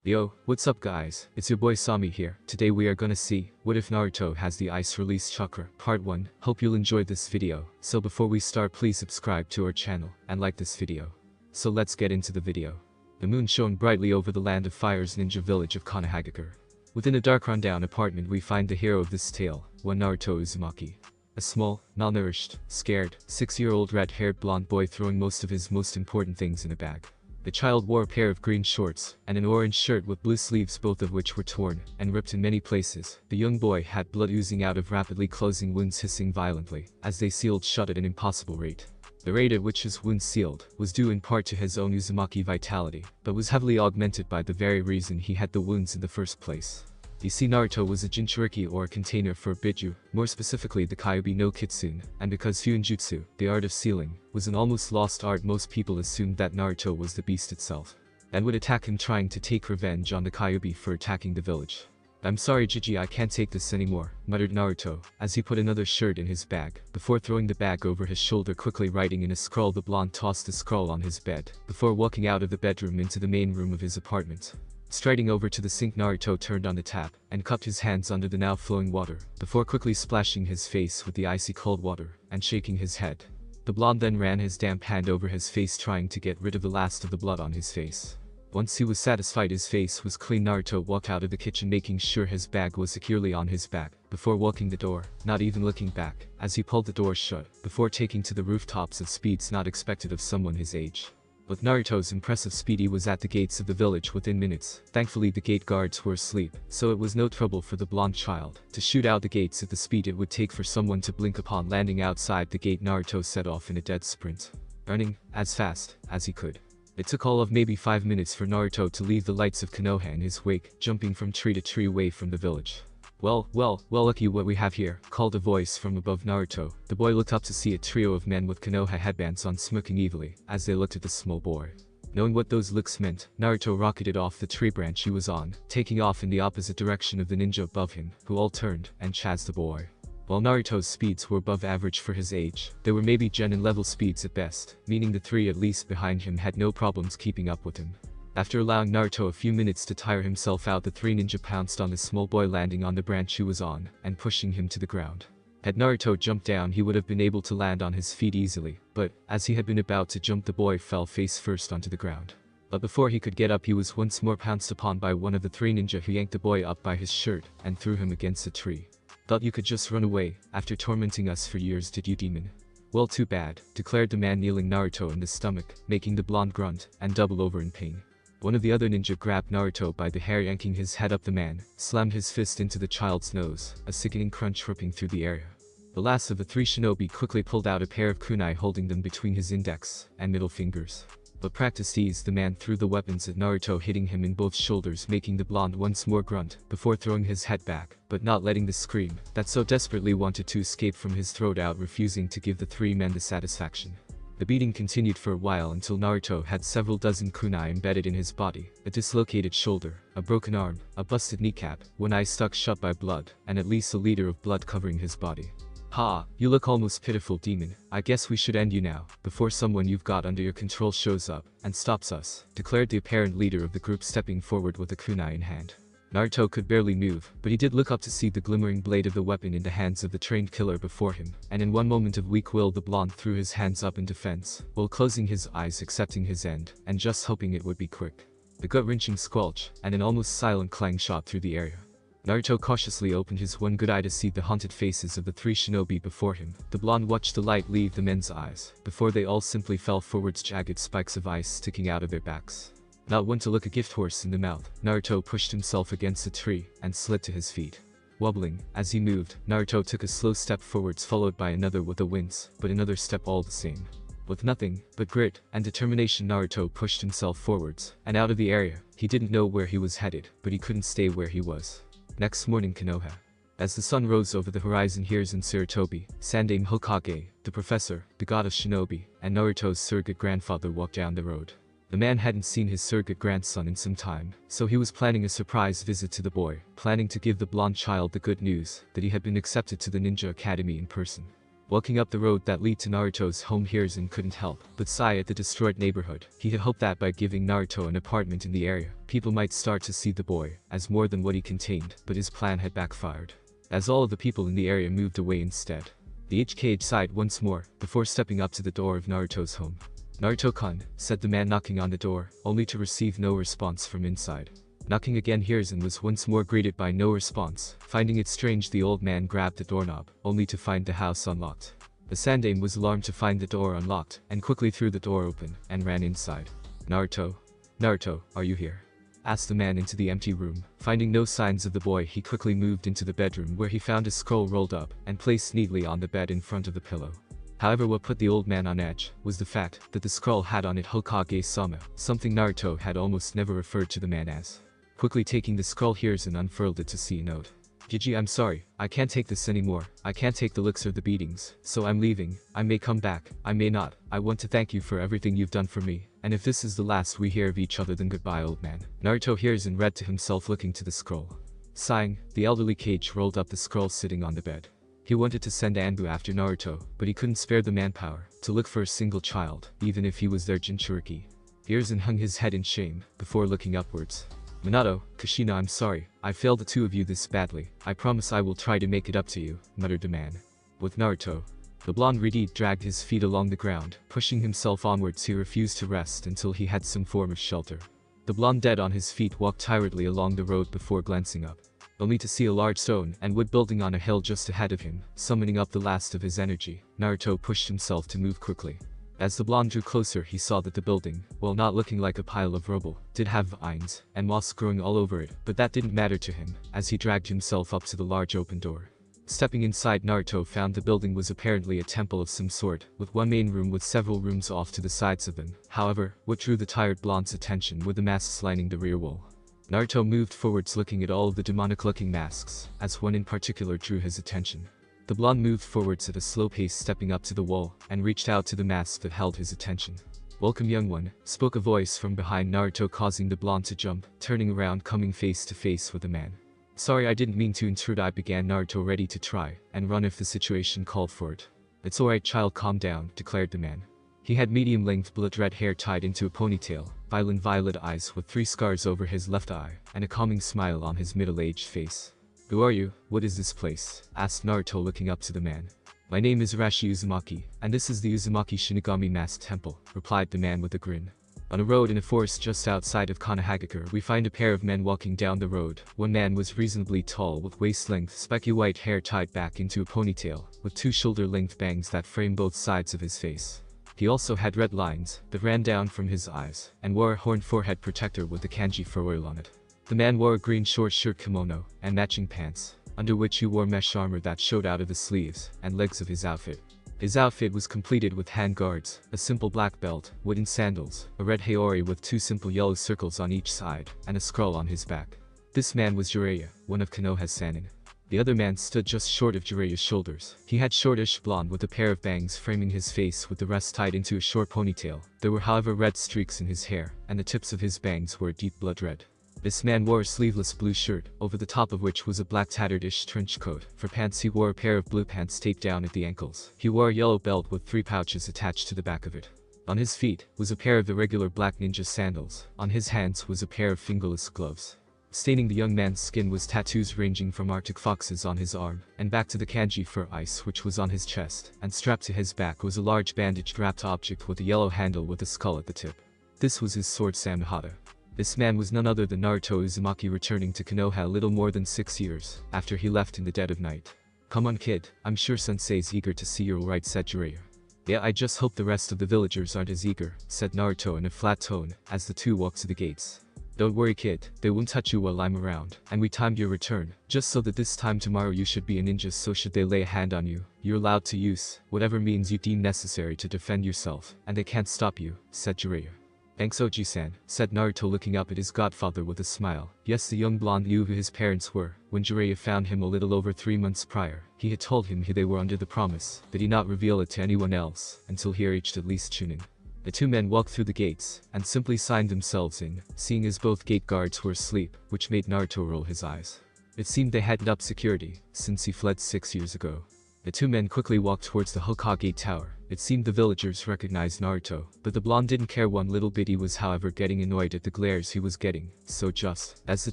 Yo, what's up guys, it's your boy Sami here. Today we are gonna see, what if Naruto has the ice release chakra, part 1. Hope you'll enjoy this video. So before we start, please subscribe to our channel, and like this video. So let's get into the video. The moon shone brightly over the land of fire's ninja village of Konoha. Within a dark rundown apartment we find the hero of this tale, one Naruto Uzumaki. A small, malnourished, scared, 6-year-old red-haired blonde boy throwing most of his most important things in a bag. The child wore a pair of green shorts, and an orange shirt with blue sleeves, both of which were torn and ripped in many places. The young boy had blood oozing out of rapidly closing wounds, hissing violently, as they sealed shut at an impossible rate. The rate at which his wounds sealed was due in part to his own Uzumaki vitality, but was heavily augmented by the very reason he had the wounds in the first place. You see, Naruto was a jinchuriki, or a container for a biju, more specifically the Kyuubi no Kitsune, and because Ninjutsu, the art of sealing, was an almost lost art, most people assumed that Naruto was the beast itself, and would attack him, trying to take revenge on the Kyuubi for attacking the village. "I'm sorry Gigi, I can't take this anymore," muttered Naruto, as he put another shirt in his bag, before throwing the bag over his shoulder, quickly writing in a scroll. The blonde tossed the scroll on his bed, before walking out of the bedroom into the main room of his apartment. Striding over to the sink, Naruto turned on the tap, and cupped his hands under the now flowing water, before quickly splashing his face with the icy cold water, and shaking his head. The blonde then ran his damp hand over his face, trying to get rid of the last of the blood on his face. Once he was satisfied his face was clean, Naruto walked out of the kitchen, making sure his bag was securely on his back, before walking the door, not even looking back, as he pulled the door shut, before taking to the rooftops at speeds not expected of someone his age. With Naruto's impressive speed, he was at the gates of the village within minutes. Thankfully the gate guards were asleep, so it was no trouble for the blonde child to shoot out the gates at the speed it would take for someone to blink. Upon landing outside the gate, Naruto set off in a dead sprint, running as fast as he could. It took all of maybe 5 minutes for Naruto to leave the lights of Konoha in his wake, jumping from tree to tree away from the village. Well, looky what we have here," called a voice from above Naruto. The boy looked up to see a trio of men with Konoha headbands on, smirking evilly, as they looked at the small boy. Knowing what those looks meant, Naruto rocketed off the tree branch he was on, taking off in the opposite direction of the ninja above him, who all turned and chased the boy. While Naruto's speeds were above average for his age, they were maybe genin level speeds at best, meaning the three at least behind him had no problems keeping up with him. After allowing Naruto a few minutes to tire himself out, the three ninja pounced on the small boy, landing on the branch he was on, and pushing him to the ground. Had Naruto jumped down, he would have been able to land on his feet easily, but, as he had been about to jump, the boy fell face first onto the ground. But before he could get up, he was once more pounced upon by one of the three ninja, who yanked the boy up by his shirt, and threw him against a tree. "Thought you could just run away, after tormenting us for years, did you, demon? Well, too bad," declared the man, kneeling Naruto in the stomach, making the blonde grunt, and double over in pain. One of the other ninja grabbed Naruto by the hair, yanking his head up. The man slammed his fist into the child's nose, a sickening crunch ripping through the area. The last of the three shinobi quickly pulled out a pair of kunai, holding them between his index and middle fingers. But practiced ease, the man threw the weapons at Naruto, hitting him in both shoulders, making the blonde once more grunt, before throwing his head back, but not letting the scream that so desperately wanted to escape from his throat out, refusing to give the three men the satisfaction. The beating continued for a while, until Naruto had several dozen kunai embedded in his body, a dislocated shoulder, a broken arm, a busted kneecap, one eye stuck shut by blood, and at least a liter of blood covering his body. "Ha, you look almost pitiful, demon. I guess we should end you now, before someone you've got under your control shows up and stops us," declared the apparent leader of the group, stepping forward with a kunai in hand. Naruto could barely move, but he did look up to see the glimmering blade of the weapon in the hands of the trained killer before him, and in one moment of weak will the blonde threw his hands up in defense, while closing his eyes, accepting his end, and just hoping it would be quick. The gut-wrenching squelch, and an almost silent clang shot through the area. Naruto cautiously opened his one good eye to see the haunted faces of the three shinobi before him. The blonde watched the light leave the men's eyes, before they all simply fell forwards, jagged spikes of ice sticking out of their backs. Not one to look a gift horse in the mouth, Naruto pushed himself against a tree, and slid to his feet. Wobbling as he moved, Naruto took a slow step forwards, followed by another with a wince, but another step all the same. With nothing but grit and determination, Naruto pushed himself forwards, and out of the area. He didn't know where he was headed, but he couldn't stay where he was. Next morning, Konoha. As the sun rose over the horizon, Hiruzen Sarutobi, Sandaime Hokage, the professor, the god of shinobi, and Naruto's surrogate grandfather walked down the road. The man hadn't seen his surrogate grandson in some time, so he was planning a surprise visit to the boy, planning to give the blonde child the good news that he had been accepted to the ninja academy in person. Walking up the road that lead to Naruto's home, Hiruzen couldn't help but sigh at the destroyed neighborhood. He had hoped that by giving Naruto an apartment in the area, people might start to see the boy as more than what he contained, but his plan had backfired, as all of the people in the area moved away instead. The HKH sighed once more before stepping up to the door of Naruto's home. "Naruto-kun," said the man knocking on the door, only to receive no response from inside. Knocking again, Hiruzen was once more greeted by no response. Finding it strange, the old man grabbed the doorknob, only to find the house unlocked. The Sandame was alarmed to find the door unlocked, and quickly threw the door open, and ran inside. "Naruto? Naruto, are you here?" asked the man into the empty room. Finding no signs of the boy, he quickly moved into the bedroom where he found a scroll rolled up, and placed neatly on the bed in front of the pillow. However, what put the old man on edge was the fact that the scroll had on it Hokage-sama, something Naruto had almost never referred to the man as. Quickly taking the scroll, Hiruzen unfurled it to see a note. "Gigi, I'm sorry, I can't take this anymore. I can't take the looks or the beatings, so I'm leaving. I may come back, I may not. I want to thank you for everything you've done for me, and if this is the last we hear of each other, then goodbye, old man." Naruto Hiruzen read to himself, looking to the scroll. Sighing, the elderly Kage rolled up the scroll sitting on the bed. He wanted to send Anbu after Naruto, but he couldn't spare the manpower to look for a single child, even if he was their Jinchuriki. Hiruzen hung his head in shame before looking upwards. "Minato, Kushina, I'm sorry, I failed the two of you this badly. I promise I will try to make it up to you," muttered the man. With Naruto, the blonde Ridi dragged his feet along the ground. Pushing himself onwards, he refused to rest until he had some form of shelter. The blonde, dead on his feet, walked tiredly along the road before glancing up, only to see a large stone and wood building on a hill just ahead of him. Summoning up the last of his energy, Naruto pushed himself to move quickly. As the blonde drew closer, he saw that the building, while not looking like a pile of rubble, did have vines and moss growing all over it, but that didn't matter to him, as he dragged himself up to the large open door. Stepping inside, Naruto found the building was apparently a temple of some sort, with one main room with several rooms off to the sides of them. However, what drew the tired blonde's attention were the masks lining the rear wall. Naruto moved forwards, looking at all of the demonic-looking masks, as one in particular drew his attention. The blonde moved forwards at a slow pace, stepping up to the wall, and reached out to the mask that held his attention. "Welcome, young one," spoke a voice from behind Naruto, causing the blonde to jump, turning around, coming face to face with the man. "Sorry, I didn't mean to intrude," began Naruto, ready to try and run if the situation called for it. "It's alright, child, calm down," declared the man. He had medium-length blood-red hair tied into a ponytail, violent violet eyes with 3 scars over his left eye, and a calming smile on his middle-aged face. "Who are you? What is this place?" asked Naruto, looking up to the man. "My name is Arashi Uzumaki, and this is the Uzumaki Shinigami Mask Temple," replied the man with a grin. "On a road in a forest just outside of Konoha, we find a pair of men walking down the road. One man was reasonably tall, with waist-length spiky white hair tied back into a ponytail, with 2 shoulder-length bangs that framed both sides of his face. He also had red lines that ran down from his eyes, and wore a horned forehead protector with the kanji for oil on it. The man wore a green short shirt kimono and matching pants, under which he wore mesh armor that showed out of the sleeves and legs of his outfit. His outfit was completed with hand guards, a simple black belt, wooden sandals, a red haori with 2 simple yellow circles on each side, and a scroll on his back. This man was Jiraiya, one of Konoha's Sannin. The other man stood just short of Jiraiya's shoulders. He had shortish blonde with a pair of bangs framing his face, with the rest tied into a short ponytail. There were, however, red streaks in his hair, and the tips of his bangs were a deep blood red. This man wore a sleeveless blue shirt, over the top of which was a black tattered-ish trench coat. For pants, he wore a pair of blue pants taped down at the ankles. He wore a yellow belt with 3 pouches attached to the back of it. On his feet was a pair of the regular black ninja sandals. On his hands was a pair of fingerless gloves. Staining the young man's skin was tattoos ranging from Arctic foxes on his arm and back to the kanji for ice, which was on his chest, and strapped to his back was a large bandaged wrapped object with a yellow handle with a skull at the tip. This was his sword Samehada. This man was none other than Naruto Uzumaki, returning to Konoha a little more than 6 years after he left in the dead of night. "Come on, kid, I'm sure sensei's eager to see you, alright," said Jiraiya. "Yeah, I just hope the rest of the villagers aren't as eager," said Naruto in a flat tone as the two walked to the gates. "Don't worry, kid, they won't touch you while I'm around, and we timed your return, just so that this time tomorrow you should be a ninja, so should they lay a hand on you, you're allowed to use whatever means you deem necessary to defend yourself, and they can't stop you," said Jiraiya. "Thanks, Oji-san," said Naruto, looking up at his godfather with a smile. Yes, the young blonde knew who his parents were. When Jiraiya found him a little over 3 months prior, he had told him they were under the promise that he not reveal it to anyone else until he reached at least Chunin. The 2 men walked through the gates and simply signed themselves in, seeing as both gate guards were asleep, which made Naruto roll his eyes. It seemed they hadn't upped security since he fled 6 years ago. The two men quickly walked towards the Hokage tower. It seemed the villagers recognized Naruto, but the blonde didn't care one little bit. He was however getting annoyed at the glares he was getting. So just as the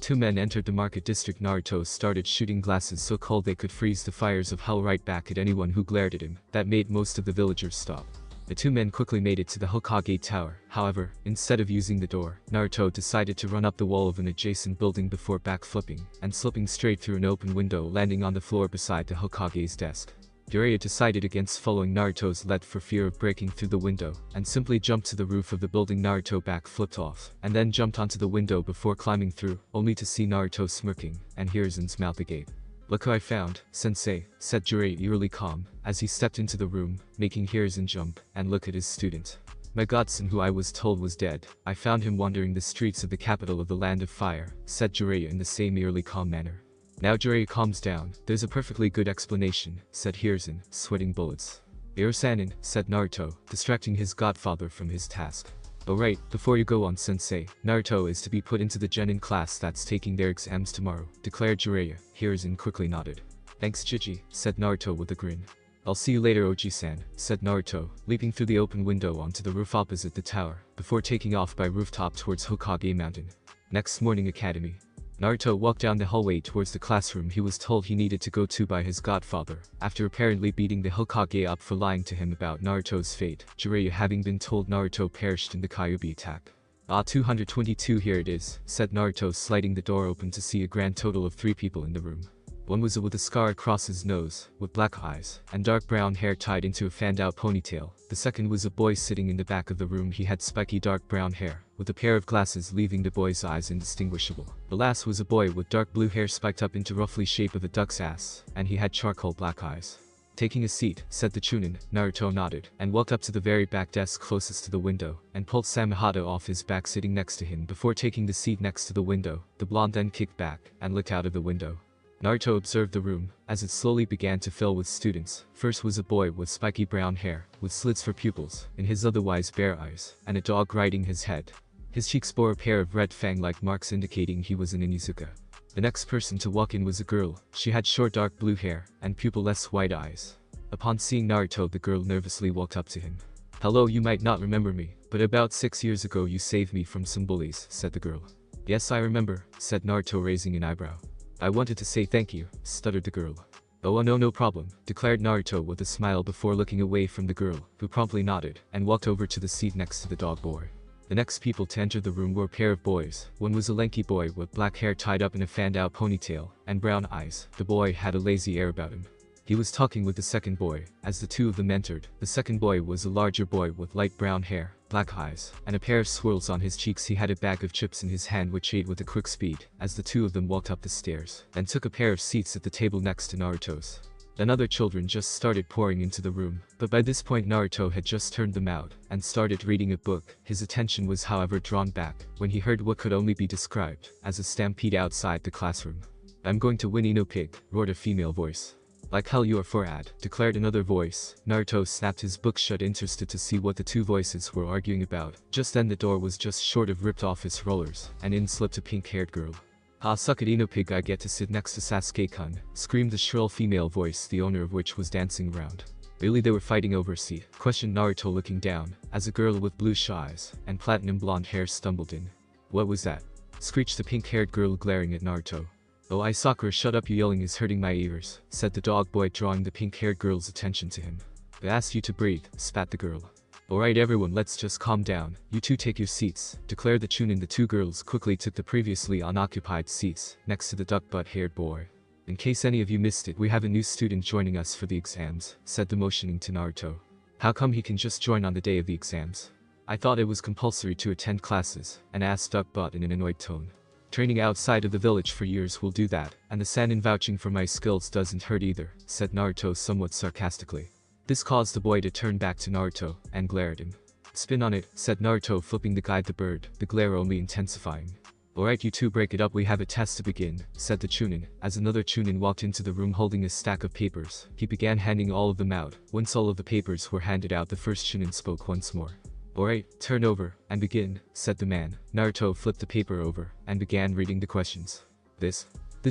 two men entered the market district, Naruto started shooting glasses so cold they could freeze the fires of hell right back at anyone who glared at him. That made most of the villagers stop. The two men quickly made it to the Hokage tower. However, instead of using the door, Naruto decided to run up the wall of an adjacent building before backflipping and slipping straight through an open window, landing on the floor beside the Hokage's desk. Jiraiya decided against following Naruto's lead for fear of breaking through the window, and simply jumped to the roof of the building. Naruto backflipped off, and then jumped onto the window before climbing through, only to see Naruto smirking, and Hiruzen's mouth agape. "Look who I found, sensei," said Jiraiya eerily calm, as he stepped into the room, making Hiruzen jump, and look at his student. "My godson, who I was told was dead, I found him wandering the streets of the capital of the Land of Fire," said Jiraiya in the same eerily calm manner. Now Jiraiya calms down. "There's a perfectly good explanation," said Hiruzen, sweating bullets. "Iro-sanin," said Naruto, distracting his godfather from his task. "Alright, before you go on, sensei, Naruto is to be put into the genin class that's taking their exams tomorrow," declared Jiraiya. Hiruzen quickly nodded. "Thanks, Chichi," said Naruto with a grin. "I'll see you later, Oji-san," said Naruto, leaping through the open window onto the roof opposite the tower, before taking off by rooftop towards Hokage Mountain. Next morning, Academy. Naruto walked down the hallway towards the classroom he was told he needed to go to by his godfather, after apparently beating the Hokage up for lying to him about Naruto's fate, Jiraiya having been told Naruto perished in the Kyuubi attack. 222 here it is," said Naruto, sliding the door open to see a grand total of 3 people in the room. One was with a scar across his nose, with black eyes, and dark brown hair tied into a fanned-out ponytail. The second was a boy sitting in the back of the room. He had spiky dark brown hair, with a pair of glasses leaving the boy's eyes indistinguishable. The last was a boy with dark blue hair spiked up into roughly shape of a duck's ass, and he had charcoal black eyes. "Taking a seat," said the Chunin. Naruto nodded, and walked up to the very back desk closest to the window, and pulled Samehada off his back, sitting next to him before taking the seat next to the window. The blonde then kicked back, and looked out of the window. Naruto observed the room, as it slowly began to fill with students. First was a boy with spiky brown hair, with slits for pupils, in his otherwise bare eyes, and a dog riding his head. His cheeks bore a pair of red fang-like marks indicating he was an Inizuka. The next person to walk in was a girl. She had short dark blue hair, and pupil-less white eyes. Upon seeing Naruto, the girl nervously walked up to him. "Hello, you might not remember me, but about 6 years ago you saved me from some bullies," said the girl. "Yes, I remember," said Naruto, raising an eyebrow. "I wanted to say thank you," stuttered the girl. "Oh no problem," declared Naruto with a smile before looking away from the girl, who promptly nodded, and walked over to the seat next to the dog boy. The next people to enter the room were a pair of boys. One was a lanky boy with black hair tied up in a fanned-out ponytail, and brown eyes. The boy had a lazy air about him. He was talking with the second boy. As the two of them entered, the second boy was a larger boy with light brown hair, black eyes, and a pair of swirls on his cheeks. He had a bag of chips in his hand which ate with a quick speed, as the two of them walked up the stairs, and took a pair of seats at the table next to Naruto's. Then other children just started pouring into the room, but by this point Naruto had just turned them out, and started reading a book. His attention was however drawn back, when he heard what could only be described as a stampede outside the classroom. "I'm going to win, Ino Pig," roared a female voice. "Like hell you are for ad," declared another voice. Naruto snapped his book shut, interested to see what the two voices were arguing about. Just then the door was just short of ripped off its rollers, and in slipped a pink-haired girl. "Ah, suck it, Ino Pig, I get to sit next to Sasuke-kun," screamed the shrill female voice, the owner of which was dancing around. "Really, they were fighting over a seat?" questioned Naruto, looking down, as a girl with bluish eyes and platinum blonde hair stumbled in. "What was that?" screeched the pink-haired girl, glaring at Naruto. "Oh, Sakura, shut up, your yelling is hurting my ears," said the dog boy, drawing the pink-haired girl's attention to him. "I asked you to breathe," spat the girl. "Alright everyone, let's just calm down. You two take your seats," declared the Chunin. The two girls quickly took the previously unoccupied seats, next to the duck butt-haired boy. "In case any of you missed it, we have a new student joining us for the exams," said the motioning to Naruto. "How come he can just join on the day of the exams? I thought it was compulsory to attend classes," and asked duck butt in an annoyed tone. "Training outside of the village for years will do that, and the Sanin vouching for my skills doesn't hurt either," said Naruto somewhat sarcastically. This caused the boy to turn back to Naruto, and glare at him. "Spin on it," said Naruto, flipping the guide the bird, the glare only intensifying. "Alright, you two break it up, we have a test to begin," said the Chunin, as another Chunin walked into the room holding a stack of papers. He began handing all of them out. Once all of the papers were handed out, the first Chunin spoke once more. "Alright, turn over, and begin," said the man. Naruto flipped the paper over, and began reading the questions. This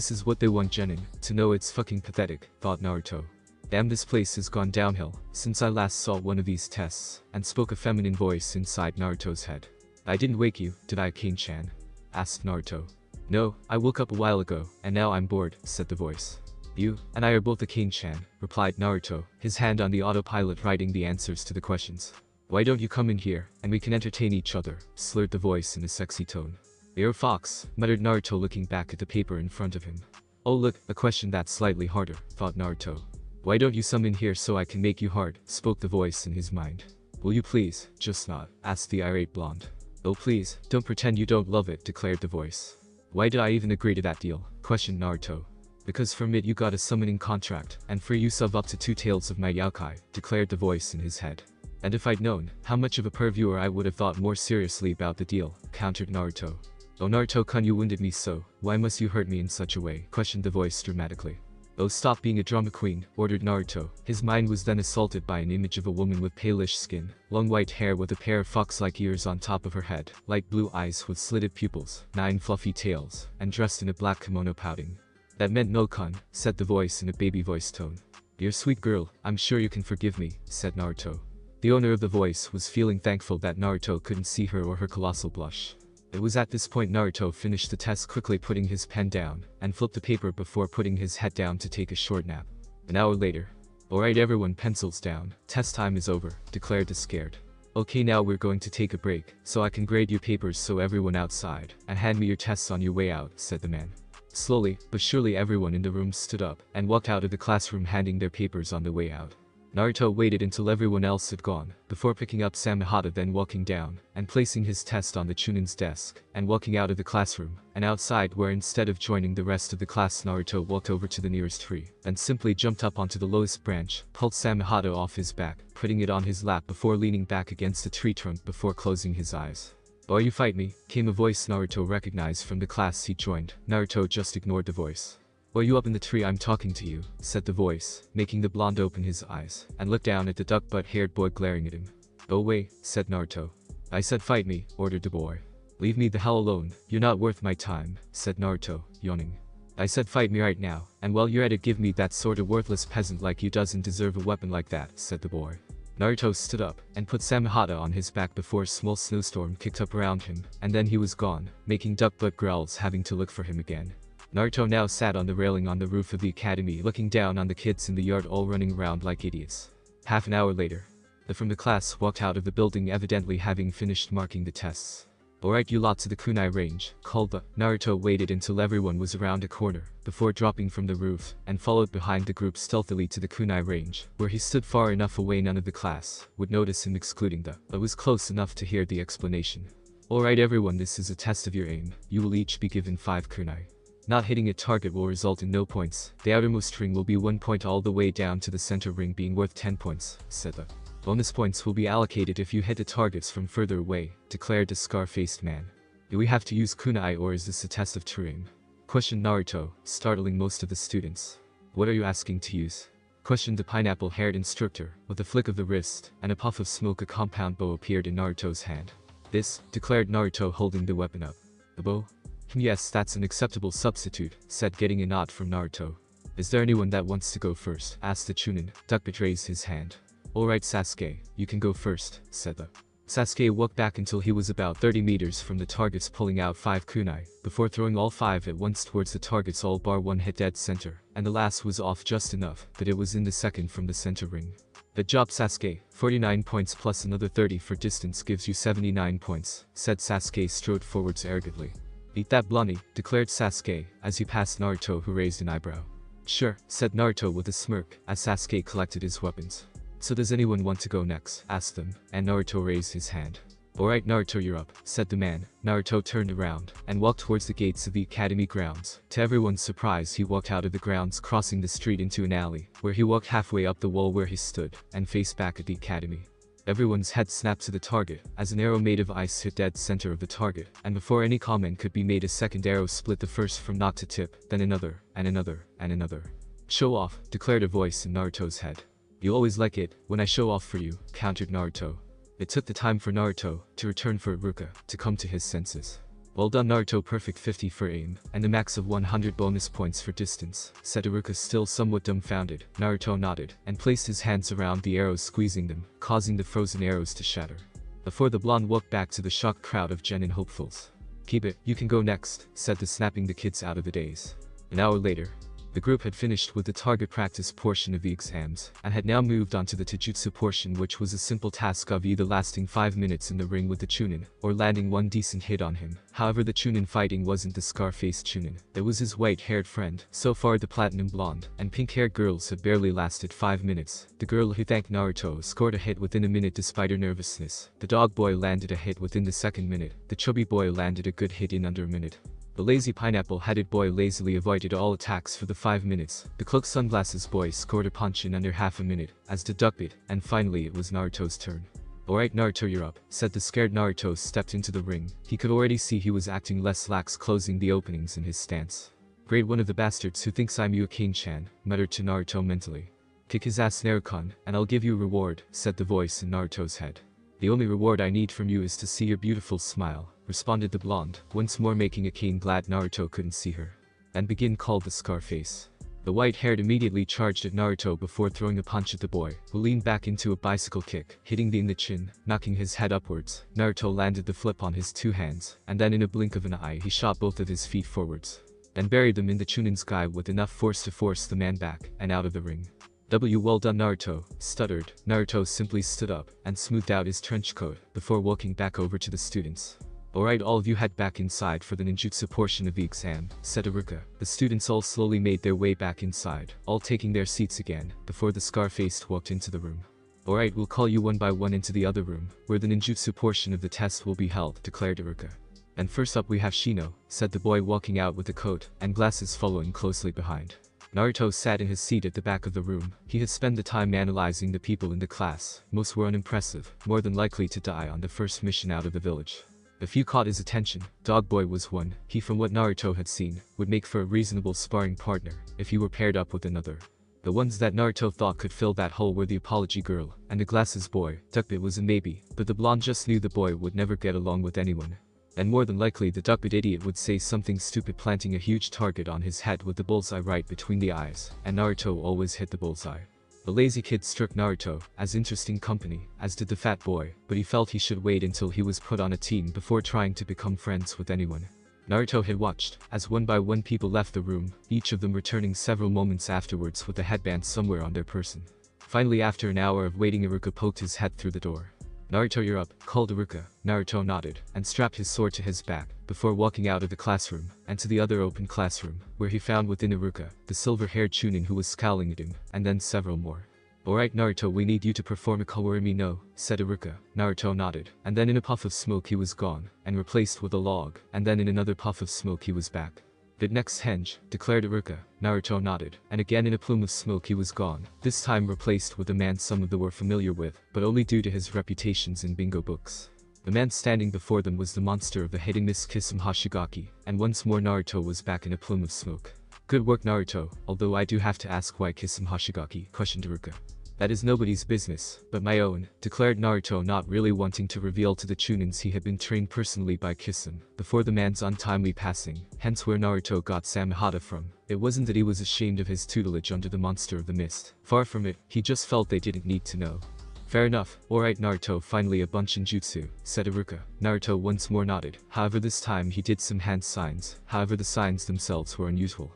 is what they want Genin to know. It's fucking pathetic," thought Naruto. Damn, this place has gone downhill since I last saw one of these tests, and spoke a feminine voice inside Naruto's head. I didn't wake you, did I, Kane-chan? Asked Naruto. No, I woke up a while ago, and now I'm bored, said the voice. You and I are both a Kane-chan, replied Naruto, his hand on the autopilot writing the answers to the questions. Why don't you come in here, and we can entertain each other, slurred the voice in a sexy tone. You're a fox, muttered Naruto looking back at the paper in front of him. Oh look, a question that's slightly harder, thought Naruto. Why don't you summon here so I can make you hard, spoke the voice in his mind. Will you please, just not, asked the irate blonde. Oh please, don't pretend you don't love it, declared the voice. Why did I even agree to that deal, questioned Naruto. Because from it you got a summoning contract, and free use of up to 2 tails of my yokai, declared the voice in his head. And if I'd known how much of a purveyor I would have thought more seriously about the deal, countered Naruto. Oh Naruto-kun, you wounded me so, why must you hurt me in such a way, questioned the voice dramatically. Oh stop being a drama queen, ordered Naruto. His mind was then assaulted by an image of a woman with palish skin, long white hair with a pair of fox-like ears on top of her head, light blue eyes with slitted pupils, 9 fluffy tails, and dressed in a black kimono pouting. That meant no-kun, said the voice in a baby voice tone. You're a sweet girl, I'm sure you can forgive me, said Naruto. The owner of the voice was feeling thankful that Naruto couldn't see her or her colossal blush. It was at this point Naruto finished the test, quickly putting his pen down, and flipped the paper before putting his head down to take a short nap. An hour later. Alright everyone, pencils down, test time is over, declared the scared. Okay, now we're going to take a break, so I can grade your papers, so everyone outside, and hand me your tests on your way out, said the man. Slowly, but surely everyone in the room stood up, and walked out of the classroom handing their papers on the way out. Naruto waited until everyone else had gone, before picking up Samehada, then walking down, and placing his test on the Chunin's desk, and walking out of the classroom, and outside, where instead of joining the rest of the class Naruto walked over to the nearest tree, and simply jumped up onto the lowest branch, pulled Samehada off his back, putting it on his lap before leaning back against the tree trunk before closing his eyes. "Or you fight me," came a voice Naruto recognized from the class he joined. Naruto just ignored the voice. "Or you up in the tree, I'm talking to you," said the voice, making the blonde open his eyes, and look down at the duck butt-haired boy glaring at him. "Go away," said Naruto. "I said fight me," ordered the boy. "Leave me the hell alone, you're not worth my time," said Naruto, yawning. "I said fight me right now, and while you're at it give me that sort of worthless peasant like you doesn't deserve a weapon like that," said the boy. Naruto stood up, and put Samehada on his back before a small snowstorm kicked up around him, and then he was gone, making duck butt growls having to look for him again. Naruto now sat on the railing on the roof of the academy looking down on the kids in the yard all running around like idiots. Half an hour later. The from the class walked out of the building evidently having finished marking the tests. "Alright you lot to the kunai range," called the. Naruto waited until everyone was around a corner, before dropping from the roof, and followed behind the group stealthily to the kunai range, where he stood far enough away none of the class would notice him excluding the, but was close enough to hear the explanation. "Alright everyone, this is a test of your aim. You will each be given 5 kunai. Not hitting a target will result in no points. The outermost ring will be 1 point all the way down to the center ring being worth 10 points, said the. Bonus points will be allocated if you hit the targets from further away, declared the scar-faced man. Do we have to use kunai or is this a test of true aim? Questioned Naruto, startling most of the students. What are you asking to use? Questioned the pineapple-haired instructor. With a flick of the wrist and a puff of smoke, a compound bow appeared in Naruto's hand. This, declared Naruto holding the weapon up. The bow? Yes, that's an acceptable substitute, said, getting a nod from Naruto. Is there anyone that wants to go first? Asked the Chunin. Duck raised his hand. Alright Sasuke, you can go first, said the. Sasuke walked back until he was about 30 meters from the targets, pulling out 5 kunai, before throwing all 5 at once towards the targets. All bar 1 hit dead center, and the last was off just enough that it was in the second from the center ring. Good job Sasuke, 49 points plus another 30 for distance gives you 79 points, said Sasuke strode forwards arrogantly. Eat that blondie, declared Sasuke, as he passed Naruto, who raised an eyebrow. Sure, said Naruto with a smirk, as Sasuke collected his weapons. So does anyone want to go next? Asked them, and Naruto raised his hand. Alright Naruto, you're up, said the man. Naruto turned around, and walked towards the gates of the academy grounds. To everyone's surprise, he walked out of the grounds, crossing the street into an alley, where he walked halfway up the wall where he stood, and faced back at the academy. Everyone's head snapped to the target, as an arrow made of ice hit dead center of the target, and before any comment could be made, a second arrow split the first from knock to tip, then another, and another, and another. Show off, declared a voice in Naruto's head. You always like it when I show off for you, countered Naruto. It took the time for Naruto to return for Iruka to come to his senses. Well done Naruto, perfect 50 for aim, and a max of 100 bonus points for distance, said Iruka, still somewhat dumbfounded. Naruto nodded, and placed his hands around the arrows, squeezing them, causing the frozen arrows to shatter. Before the blonde walked back to the shocked crowd of genin hopefuls. Keep it, you can go next, said the, snapping the kids out of the daze. An hour later, the group had finished with the target practice portion of the exams, and had now moved on to the Taijutsu portion, which was a simple task of either lasting 5 minutes in the ring with the Chunin, or landing one decent hit on him. However, the Chunin fighting wasn't the scar-faced Chunin, it was his white-haired friend. So far the platinum blonde and pink-haired girls had barely lasted 5 minutes. The girl who thanked Naruto scored a hit within a minute despite her nervousness. The dog boy landed a hit within the second minute. The chubby boy landed a good hit in under a minute. The lazy pineapple-headed boy lazily avoided all attacks for the 5 minutes. The cloaked sunglasses boy scored a punch in under half a minute, as did Duckbit, and finally it was Naruto's turn. Alright Naruto, you're up, said the scared Naruto, stepped into the ring. He could already see he was acting less lax, closing the openings in his stance. Great, one of the bastards who thinks I'm Yuukin-chan, muttered to Naruto mentally. Kick his ass Naruto, and I'll give you a reward, said the voice in Naruto's head. The only reward I need from you is to see your beautiful smile, responded the blonde, once more making a keen glad Naruto couldn't see her. And begin, called the Scarface. The white-haired immediately charged at Naruto before throwing a punch at the boy, who leaned back into a bicycle kick, hitting the in the chin, knocking his head upwards. Naruto landed the flip on his 2 hands, and then in a blink of an eye he shot both of his feet forwards, and buried them in the Chunin's guy with enough force to force the man back and out of the ring. Well done Naruto, stuttered. Naruto simply stood up and smoothed out his trench coat before walking back over to the students. Alright, all of you head back inside for the ninjutsu portion of the exam, said Iruka. The students all slowly made their way back inside, all taking their seats again, before the scar-faced walked into the room. Alright, we'll call you one by one into the other room, where the ninjutsu portion of the test will be held, declared Iruka. And first up we have Shino, said the boy, walking out with the coat and glasses following closely behind. Naruto sat in his seat at the back of the room. He had spent the time analyzing the people in the class. Most were unimpressive, more than likely to die on the first mission out of the village. A few caught his attention. Dog Boy was one. He, from what Naruto had seen, would make for a reasonable sparring partner if he were paired up with another. The ones that Naruto thought could fill that hole were the apology girl and the glasses boy. Duckbit was a maybe, but the blonde just knew the boy would never get along with anyone. And more than likely the Duckbit idiot would say something stupid, planting a huge target on his head with the bullseye right between the eyes, and Naruto always hit the bullseye. The lazy kid struck Naruto as interesting company, as did the fat boy, but he felt he should wait until he was put on a team before trying to become friends with anyone. Naruto had watched as one by one people left the room, each of them returning several moments afterwards with a headband somewhere on their person. Finally, after an hour of waiting, Iruka poked his head through the door. Naruto, you're up, called Iruka. Naruto nodded and strapped his sword to his back before walking out of the classroom and to the other open classroom, where he found within Iruka the silver-haired Chunin who was scowling at him, and then several more. Alright Naruto, we need you to perform a Kawarimi no, said Iruka. Naruto nodded, and then in a puff of smoke he was gone, and replaced with a log, and then in another puff of smoke he was back. Good next henge, declared Iruka. Naruto nodded, and again in a plume of smoke he was gone, this time replaced with a man some of them were familiar with, but only due to his reputations in bingo books. The man standing before them was the monster of the hidden Miss Kisame Hashigaki, and once more Naruto was back in a plume of smoke. Good work Naruto, although I do have to ask why Kisame Hashigaki, questioned Iruka. That is nobody's business, but my own, declared Naruto, not really wanting to reveal to the Chunins he had been trained personally by Kisame before the man's untimely passing, hence where Naruto got Samehada from. It wasn't that he was ashamed of his tutelage under the monster of the mist. Far from it, he just felt they didn't need to know. Fair enough. Alright Naruto, finally a bunch in jutsu, said Iruka. Naruto once more nodded, however this time he did some hand signs, however the signs themselves were unusual.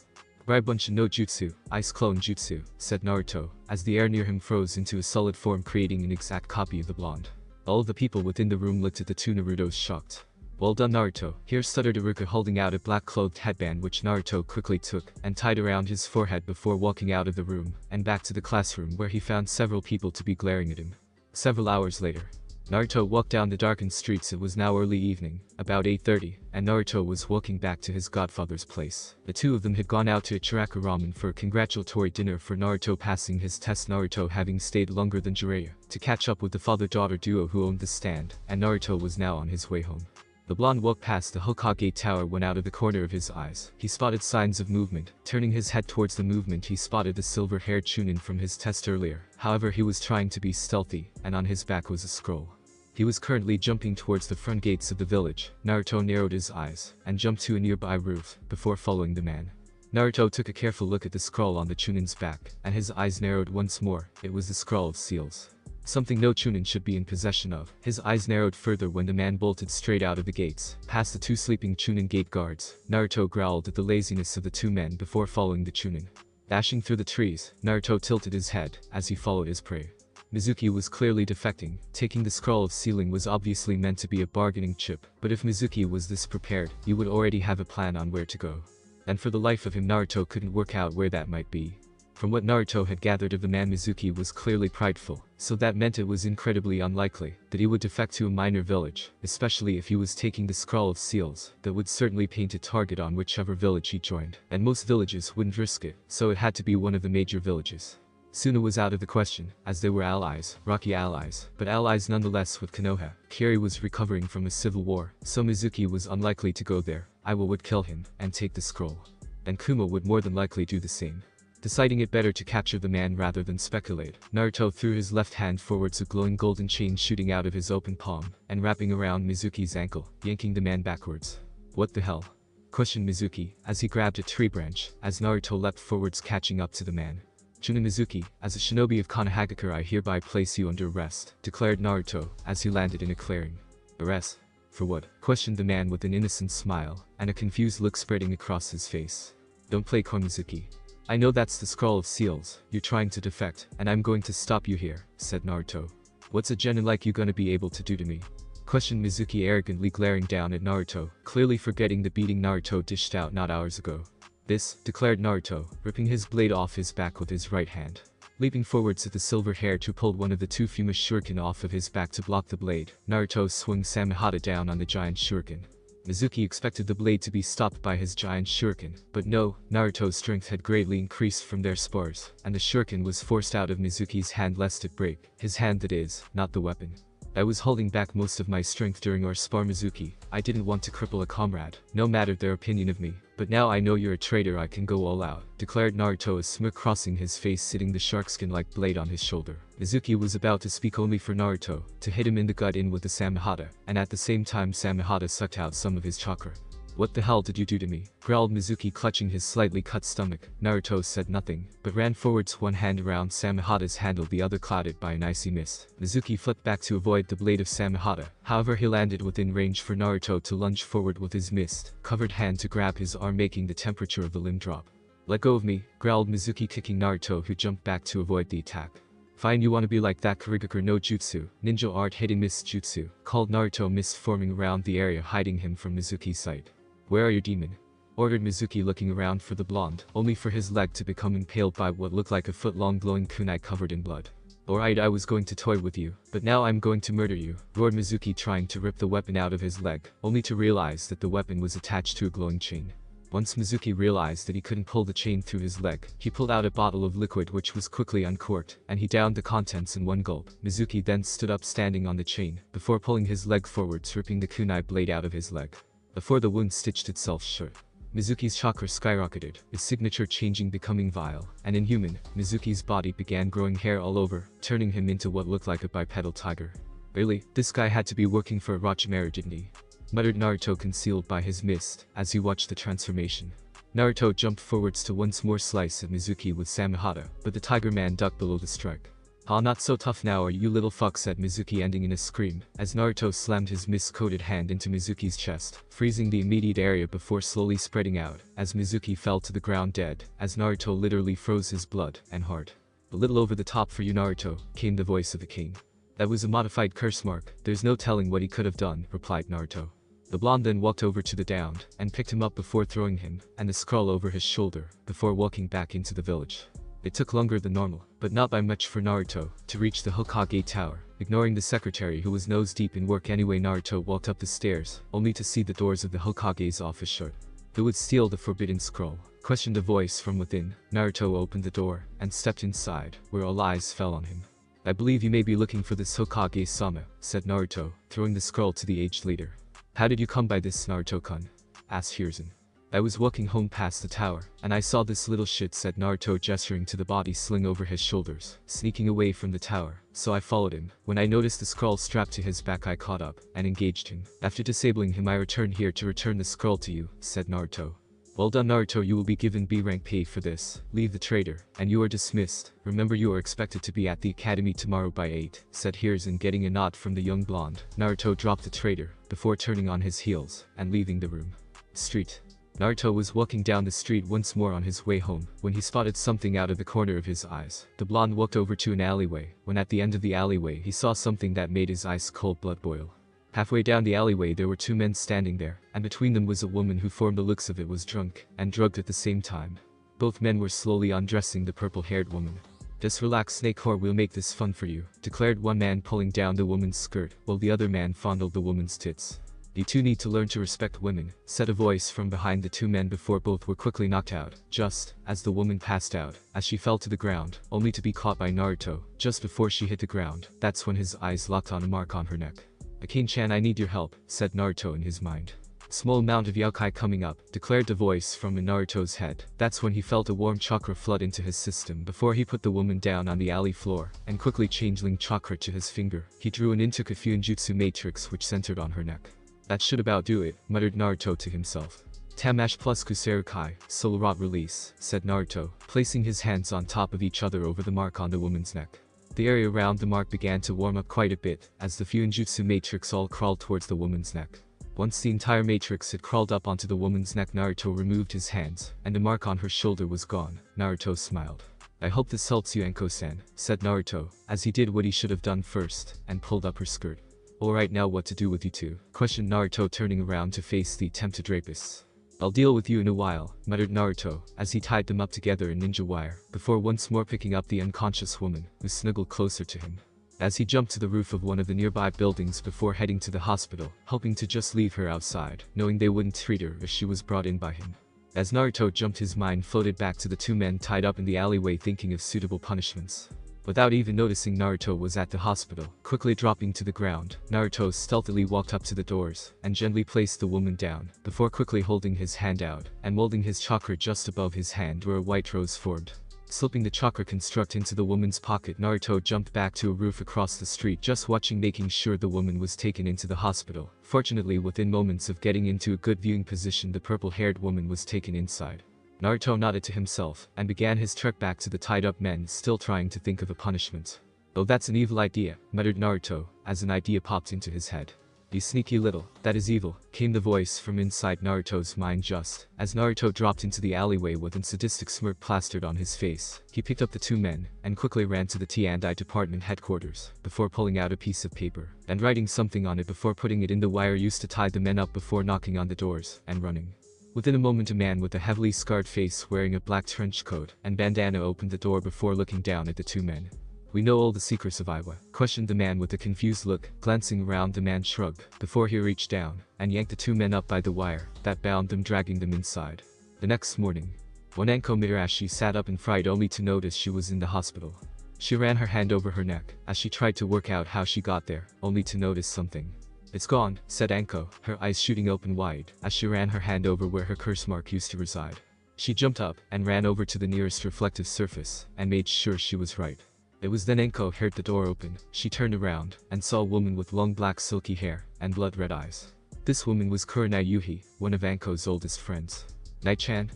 Right bunch no jutsu, ice clone jutsu, said Naruto, as the air near him froze into a solid form, creating an exact copy of the blonde. All of the people within the room looked at the two Narutos shocked. Well done Naruto, here stuttered Iruka, holding out a black-clothed headband which Naruto quickly took and tied around his forehead before walking out of the room and back to the classroom, where he found several people to be glaring at him. Several hours later, Naruto walked down the darkened streets. It was now early evening, about 8:30, and Naruto was walking back to his godfather's place. The two of them had gone out to a Chakra ramen for a congratulatory dinner for Naruto passing his test, Naruto having stayed longer than Jiraiya to catch up with the father-daughter duo who owned the stand, and Naruto was now on his way home. The blonde walked past the Hokage tower when out of the corner of his eyes he spotted signs of movement. Turning his head towards the movement, he spotted the silver-haired Chunin from his test earlier. However, he was trying to be stealthy, and on his back was a scroll. He was currently jumping towards the front gates of the village. Naruto narrowed his eyes and jumped to a nearby roof before following the man. Naruto took a careful look at the scroll on the Chunin's back, and his eyes narrowed once more. It was the scroll of seals. Something no Chunin should be in possession of. His eyes narrowed further when the man bolted straight out of the gates, past the 2 sleeping Chunin gate guards. Naruto growled at the laziness of the 2 men before following the Chunin. Dashing through the trees, Naruto tilted his head as he followed his prey. Mizuki was clearly defecting. Taking the scroll of sealing was obviously meant to be a bargaining chip, but if Mizuki was this prepared, he would already have a plan on where to go. And for the life of him Naruto couldn't work out where that might be. From what Naruto had gathered of the man, Mizuki was clearly prideful, so that meant it was incredibly unlikely that he would defect to a minor village, especially if he was taking the scroll of seals. That would certainly paint a target on whichever village he joined, and most villages wouldn't risk it, so it had to be one of the major villages. Suna was out of the question, as they were allies, rocky allies, but allies nonetheless with Konoha. Kiri was recovering from a civil war, so Mizuki was unlikely to go there. Iwa would kill him and take the scroll. And Kuma would more than likely do the same. Deciding it better to capture the man rather than speculate, Naruto threw his left hand forwards, a glowing golden chain shooting out of his open palm and wrapping around Mizuki's ankle, yanking the man backwards. "What the hell?" questioned Mizuki as he grabbed a tree branch as Naruto leapt forwards, catching up to the man. "Chunin Mizuki, as a shinobi of Konohagakure, I hereby place you under arrest," declared Naruto as he landed in a clearing. "Arrest? For what?" questioned the man with an innocent smile and a confused look spreading across his face. "Don't play coy, Mizuki. I know that's the scroll of seals you're trying to defect, and I'm going to stop you here," said Naruto. "What's a genin like you gonna be able to do to me?" questioned Mizuki, arrogantly glaring down at Naruto, clearly forgetting the beating Naruto dished out not hours ago. "This," declared Naruto, ripping his blade off his back with his right hand. Leaping forwards at the silver-haired who pulled one of the 2 famous shuriken off of his back to block the blade, Naruto swung Samehada down on the giant shuriken. Mizuki expected the blade to be stopped by his giant shuriken, but no, Naruto's strength had greatly increased from their spars, and the shuriken was forced out of Mizuki's hand lest it break. His hand, that is, not the weapon. "I was holding back most of my strength during our spar, Mizuki. I didn't want to cripple a comrade, no matter their opinion of me. But now I know you're a traitor, I can go all out," declared Naruto, a smirk crossing his face, sitting the sharkskin-like blade on his shoulder. Mizuki was about to speak only for Naruto to hit him in the gut with the Samehada, and at the same time Samehada sucked out some of his chakra. "What the hell did you do to me?" growled Mizuki, clutching his slightly cut stomach. Naruto said nothing, but ran forwards, one hand around Samehada's handle, the other clouded by an icy mist. Mizuki flipped back to avoid the blade of Samehada, however he landed within range for Naruto to lunge forward with his mist-covered hand to grab his arm, making the temperature of the limb drop. "Let go of me," growled Mizuki, kicking Naruto, who jumped back to avoid the attack. "Fine, you wanna be like that Kurigakure no Jutsu, ninja art hidden mist jutsu," called Naruto, mist forming around the area hiding him from Mizuki's sight. "Where are you, demon?" ordered Mizuki, looking around for the blonde, only for his leg to become impaled by what looked like a foot-long glowing kunai covered in blood. "Alright, I was going to toy with you, but now I'm going to murder you," roared Mizuki, trying to rip the weapon out of his leg, only to realize that the weapon was attached to a glowing chain. Once Mizuki realized that he couldn't pull the chain through his leg, he pulled out a bottle of liquid which was quickly uncorked, and he downed the contents in one gulp. Mizuki then stood up, standing on the chain, before pulling his leg forwards, ripping the kunai blade out of his leg. Before the wound stitched itself shut, Mizuki's chakra skyrocketed, his signature changing, becoming vile and inhuman. Mizuki's body began growing hair all over, turning him into what looked like a bipedal tiger. "Really, this guy had to be working for Orochimaru, didn't he?" muttered Naruto, concealed by his mist, as he watched the transformation. Naruto jumped forwards to once more slice at Mizuki with Samehada, but the tiger man ducked below the strike. "Ah, not so tough now, are you, little fuck," said Mizuki, ending in a scream, as Naruto slammed his mist-coated hand into Mizuki's chest, freezing the immediate area before slowly spreading out, as Mizuki fell to the ground dead, as Naruto literally froze his blood and heart. "A little over the top for you, Naruto," came the voice of the king. "That was a modified curse mark, there's no telling what he could have done," replied Naruto. The blonde then walked over to the downed, and picked him up before throwing him, and the scroll over his shoulder, before walking back into the village. It took longer than normal, but not by much for Naruto, to reach the Hokage tower. Ignoring the secretary who was nose-deep in work anyway, Naruto walked up the stairs, only to see the doors of the Hokage's office shut. "Who would steal the forbidden scroll?" questioned a voice from within. Naruto opened the door, and stepped inside, where all eyes fell on him. "I believe you may be looking for this Hokage-sama," said Naruto, throwing the scroll to the aged leader. "How did you come by this, Naruto-kun?" asked Hiruzen. I was walking home past the tower, and I saw this little shit, said Naruto, gesturing to the body sling over his shoulders, sneaking away from the tower, so I followed him. When I noticed the scroll strapped to his back, I caught up and engaged him. After disabling him, I returned here to return the scroll to you, said Naruto. Well done, Naruto, you will be given B rank pay for this. Leave the trader, and you are dismissed. Remember, you are expected to be at the academy tomorrow by 8, said Hiruzen, getting a nod from the young blonde. Naruto dropped the trader, before turning on his heels, and leaving the room. Street. Naruto was walking down the street once more on his way home, when he spotted something out of the corner of his eyes. The blonde walked over to an alleyway, when at the end of the alleyway he saw something that made his ice cold blood boil. Halfway down the alleyway there were 2 men standing there, and between them was a woman who, from the looks of it, was drunk and drugged at the same time. Both men were slowly undressing the purple-haired woman. Just relax, snake whore, we'll make this fun for you, declared one man, pulling down the woman's skirt, while the other man fondled the woman's tits. You two need to learn to respect women, said a voice from behind the 2 men before both were quickly knocked out, just as the woman passed out, as she fell to the ground, only to be caught by Naruto, just before she hit the ground. That's when his eyes locked on a mark on her neck. Akane-chan, I need your help, said Naruto in his mind. Small amount of yokai coming up, declared the voice from Naruto's head. That's when he felt a warm chakra flood into his system before he put the woman down on the alley floor, and quickly changeling chakra to his finger. He drew an into Ninjutsu matrix which centered on her neck. That should about do it, muttered Naruto to himself. Tamash plus Kuserukai, Soul Rot release, said Naruto, placing his hands on top of each other over the mark on the woman's neck. The area around the mark began to warm up quite a bit, as the Ninjutsu matrix all crawled towards the woman's neck. Once the entire matrix had crawled up onto the woman's neck, Naruto removed his hands, and the mark on her shoulder was gone. Naruto smiled. I hope this helps you, Anko-san, said Naruto, as he did what he should have done first, and pulled up her skirt. Alright, now what to do with you two? Questioned Naruto, turning around to face the tempted rapists. I'll deal with you in a while, muttered Naruto, as he tied them up together in ninja wire, before once more picking up the unconscious woman, who snuggled closer to him. As he jumped to the roof of one of the nearby buildings before heading to the hospital, hoping to just leave her outside, knowing they wouldn't treat her if she was brought in by him. As Naruto jumped, his mind floated back to the 2 men tied up in the alleyway, thinking of suitable punishments. Without even noticing Naruto was at the hospital, quickly dropping to the ground, Naruto stealthily walked up to the doors, and gently placed the woman down, before quickly holding his hand out, and molding his chakra just above his hand where a white rose formed. Slipping the chakra construct into the woman's pocket, Naruto jumped back to a roof across the street, just watching, making sure the woman was taken into the hospital. Fortunately, within moments of getting into a good viewing position, the purple-haired woman was taken inside. Naruto nodded to himself, and began his trek back to the tied-up men, still trying to think of a punishment. Oh, that's an evil idea, muttered Naruto, as an idea popped into his head. You sneaky little, that is evil, came the voice from inside Naruto's mind just as Naruto dropped into the alleyway with a sadistic smirk plastered on his face. He picked up the 2 men, and quickly ran to the T&I department headquarters, before pulling out a piece of paper, and writing something on it before putting it in the wire used to tie the men up before knocking on the doors, and running. Within a moment, a man with a heavily scarred face wearing a black trench coat and bandana opened the door before looking down at the 2 men. We know all the secrets of Iwa, questioned the man with a confused look. Glancing around, the man shrugged, before he reached down and yanked the 2 men up by the wire that bound them, dragging them inside. The next morning, when Anko Mitarashi sat up and fried, only to notice she was in the hospital. She ran her hand over her neck, as she tried to work out how she got there, only to notice something. It's gone, said Anko, her eyes shooting open wide, as she ran her hand over where her curse mark used to reside. She jumped up, and ran over to the nearest reflective surface, and made sure she was right. It was then Anko heard the door open. She turned around, and saw a woman with long black silky hair, and blood-red eyes. This woman was Kurenai Yuhi, one of Anko's oldest friends. Night-chan,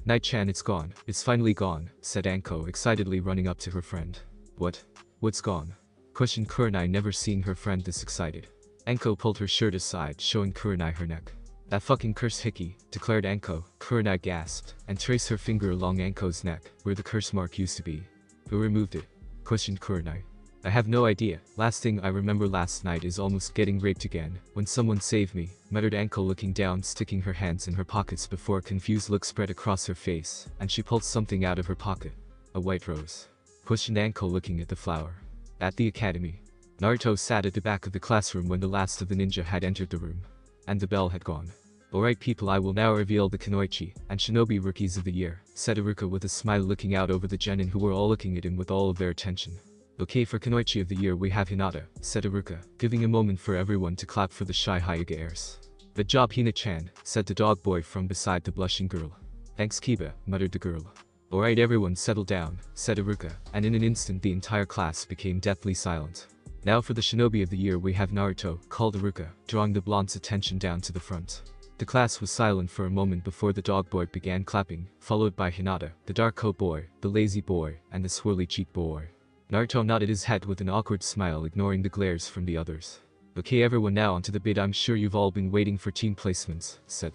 it's gone, it's finally gone, said Anko, excitedly running up to her friend. What's gone? Questioned Kurenai, never seeing her friend this excited. Anko pulled her shirt aside, showing Kurenai her neck. That fucking curse hickey, declared Anko. Kurenai gasped, and traced her finger along Anko's neck, where the curse mark used to be. Who removed it? Questioned Kurenai. I have no idea. Last thing I remember last night is almost getting raped again, when someone saved me, muttered Anko, looking down, sticking her hands in her pockets before a confused look spread across her face, and she pulled something out of her pocket. A white rose. Questioned Anko, looking at the flower. At the academy, Naruto sat at the back of the classroom when the last of the ninja had entered the room, and the bell had gone. Alright people, I will now reveal the Kunoichi and Shinobi Rookies of the Year, said Iruka with a smile, looking out over the genin who were all looking at him with all of their attention. Okay, for Kunoichi of the Year we have Hinata, said Iruka, giving a moment for everyone to clap for the shy Hyuga heirs. Good job Hina-chan, said the dog boy from beside the blushing girl. Thanks Kiba, muttered the girl. Alright everyone settle down, said Iruka, and in an instant the entire class became deathly silent. Now for the shinobi of the year we have Naruto, called Iruka, drawing the blonde's attention down to the front. The class was silent for a moment before the dog boy began clapping, followed by Hinata, the dark coat boy, the lazy boy, and the swirly cheek boy. Naruto nodded his head with an awkward smile, ignoring the glares from the others. Okay everyone, now onto the bid. I'm sure you've all been waiting for team placements, said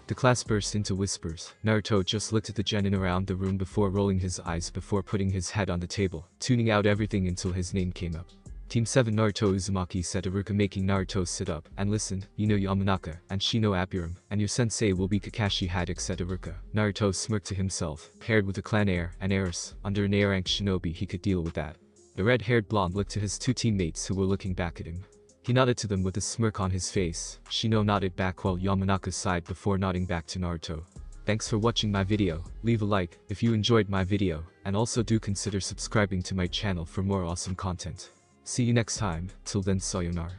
the class burst into whispers. Naruto just looked at the genin around the room before rolling his eyes before putting his head on the table, tuning out everything until his name came up. Team 7 Naruto Uzumaki, said Iruka, making Naruto sit up. And listen, you know Yamanaka, and Shino Apuram, and your sensei will be Kakashi Haddock, said Iruka. Naruto smirked to himself, paired with a clan heir and heiress. Under an A-rank shinobi he could deal with that. The red-haired blonde looked to his two teammates who were looking back at him. He nodded to them with a smirk on his face. Shino nodded back while Yamanaka sighed before nodding back to Naruto. Thanks for watching my video. Leave a like if you enjoyed my video, and also do consider subscribing to my channel for more awesome content. See you next time. Till then, sayonara.